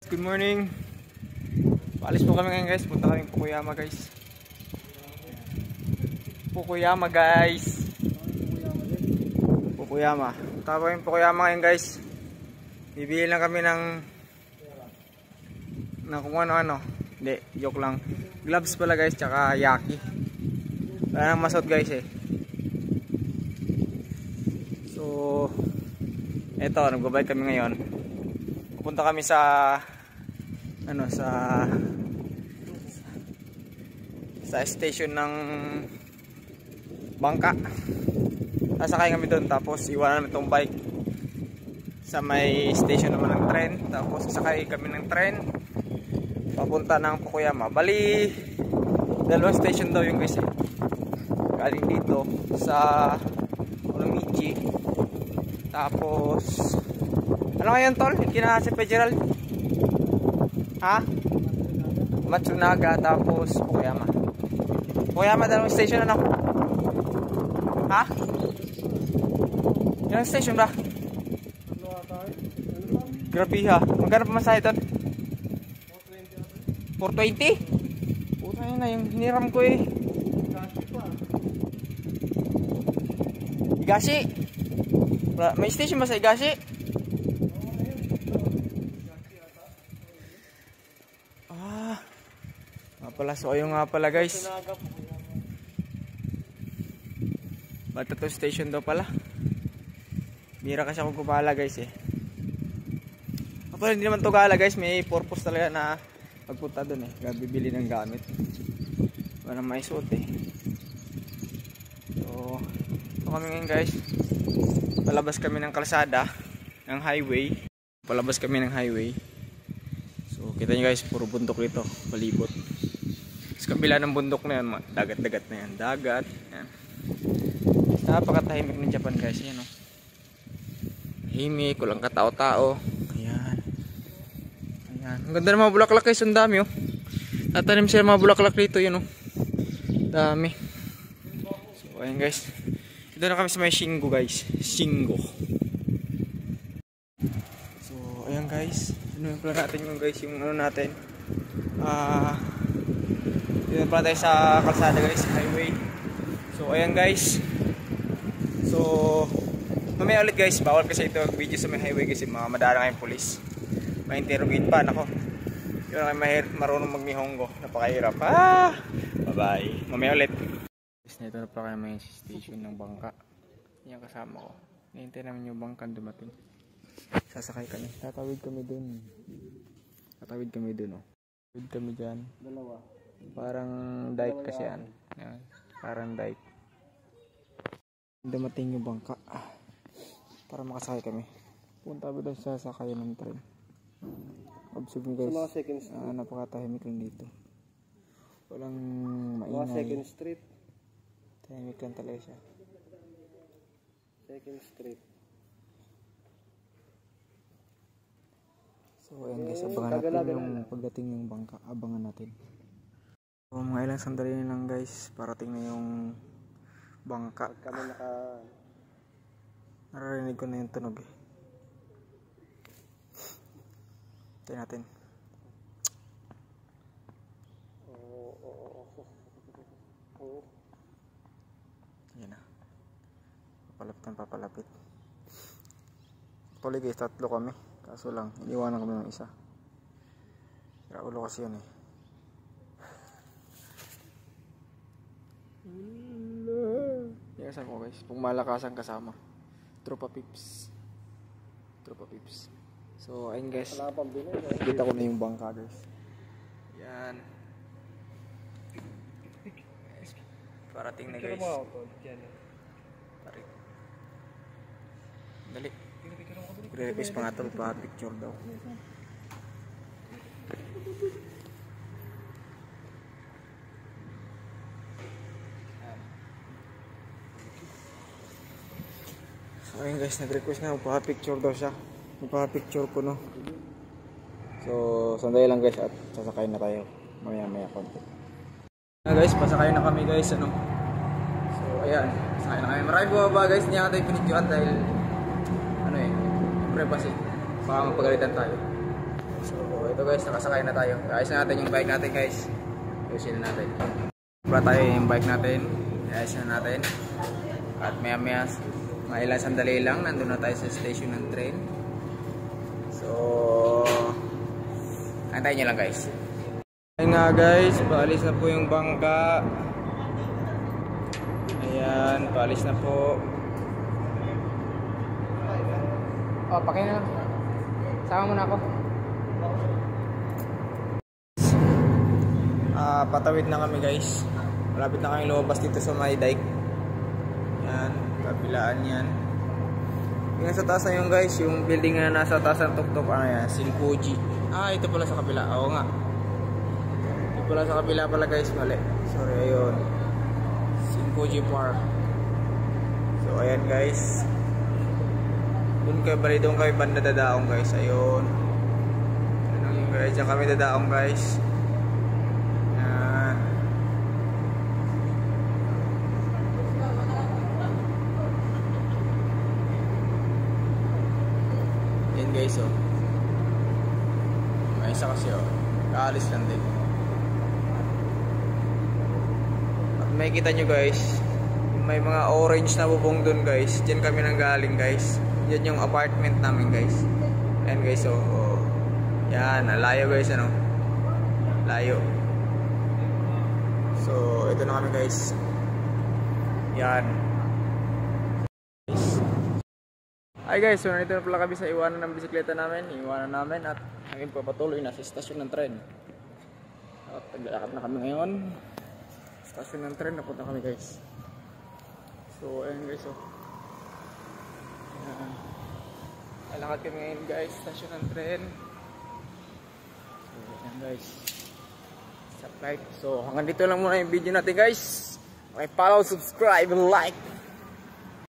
Good morning. Paalis po kami ngayon guys. Punta kami Fukuyama guys. Fukuyama guys. Fukuyama. Punta kami Fukuyama ngayon guys. Bibili lang kami ng kung ano-ano. Hindi, joke lang. Gloves pala guys, tsaka yaki. Wala nang masot guys eh. So, eto, nagbabike kami ngayon. Pupunta kami sa station ng Bangka. Sasakay kami doon tapos iwanan namin itong bike sa may station naman ng tren. Tapos sasakay kami ng tren papunta ng Fukuyama. Bali, dalawang station daw yung guys eh. Galing dito sa Urumqi. Tapos ano ngayon tol? Yung kina si Gerald? Ha? Matsunaga tapos Fukuyama. Fukuyama dalawang station ano? Ha? Ilang station ba? Grabe ha. Magkano pa masahe doon? 420? Puta yun na yung hiniram ko eh. Higashi? May station ba sa Higashi? So ayun nga pala guys. Bata to station daw pala. Mira kasi ako gumala guys eh. Ako hindi naman to gala guys. May purpose talaga na magpunta doon eh. Bibili ng gamit. Wala may suot eh. So ito kami ngayon guys. Palabas kami ng kalsada ng highway. Palabas kami ng highway. So kita nyo guys, puro bundok dito. Palibot. Sa kabila ng bundok na yan, dagat-dagat na yan. Dagat. Yan. Napakatahimik ng Japan guys. Yan o. Tahimik, walang katao-tao. Ayan. Ayan. Ang ganda ng mga bulaklak guys. Ang dami o. Tatanim sila mga bulaklak dito. Yan o. Dami. So ayan guys. Dito na kami sa may Shingo guys. Shingo. So ayan guys. Ano yung plan natin yung guys. Yung ano natin. Dito pala tayo sa kalsada guys, highway. So ayan guys. So mamaya ulit guys, bawal kasi ito video sa may highway kasi mga madara kayong pulis. Ma-interrogate pa, nako. Hindi na kayo marunong mag-Nihongo. Napakahirap. Bye bye. Mamaya ulit. Ito na pala kayo may station ng Bangka. Yan kasama ko. Hihintay namin yung Bangka dumating. Sasakay kami. Tatawid kami dun. Tatawid kami dun oh. Tatawid kami dyan. Dalawa. Parang dike kasi yan. Yan. Parang dike. Dumating yung Bangka. Para makasakay kami. Punta ba daw sa sakayan ng tren. Observe nyo guys. Napakatahimik lang dito. Walang maingay. Mga second street. Tahimik lang talaga siya. Second street. So ayan guys, abangan natin yung pagdating ng Bangka. Abangan natin. So, mga ilang sandali na lang guys, parating na yung Bangka. Kami Naririnig ko na yung tunog eh. Tayo natin. Yan na. Papalapit. Actually guys, 3 kami. Kaso lang, iniwanan kami ng isa. Raulo kasi yun eh. Yan kasama ko guys, pong malakasan kasama. Tropa pips. So ayun guys, kita ko na yung Bangka guys. Yan. Parating na guys. Dali. Request pa nga ito, pa-picture daw. So ayun guys, nag-request nga magpaka-picture daw siya. Magpaka-picture ko no. So sandali lang guys at sasakay na tayo maya konti. Guys, pasakay na kami guys ano. So ayan, sakay na kami. Maraming bumaba guys, hindi natin pinidyoan dahil ano eh, privacy. Baka mapagalitan tayo. So ito Ito guys, nakasakay na tayo. Ayos na natin yung bike natin guys. Ayusin na natin. Para tayo yung bike natin. Ayos na natin. At maya maya, mailang sandali lang, nandun na tayo sa station ng train. So, antayin nyo lang guys. Ayun nga guys, paalis na po yung bangka. Ayan, paalis na po. Oh, pakin na lang. Sama muna ako. Patawid na kami guys. Malapit na kami lumabas dito sa may dike. Yan, kabilaan yan. Yung nasa taas na yun guys, yung building na nasa taas ng tuktok, ano yan, Sinkuji. Ito pala sa kabila. Oo nga. Ito pala sa kabila pala guys, mali. Sorry, ayun. Sinkuji Park. So ayan guys. Doon kayo banda dadaong guys. Ayun. Ayun guys, dyan kami dadaong guys. Guys, oh. May isa kasi, oh. Kaalis lang din. At may kita nyo guys, may mga orange na bubong dun guys. Diyan kami nang galing guys. Yan yung apartment namin guys. Ayan guys, oh. Yan, layo guys, ano. Layo. So, ito na kami guys. Yan. Hi guys, so nandito na pala kami sa iwanan ng bisikleta namin. Iwanan namin at ngayon papatuloy na sa istasyon ng tren. At naglalakad na kami ngayon. Istasyon ng tren, napunta kami guys. So ayan guys, oh. Lalakad kami ngayon guys, istasyon ng tren. So ayan guys. Subscribe. So hanggang dito lang muna yung video natin guys. Okay, follow, subscribe, and like.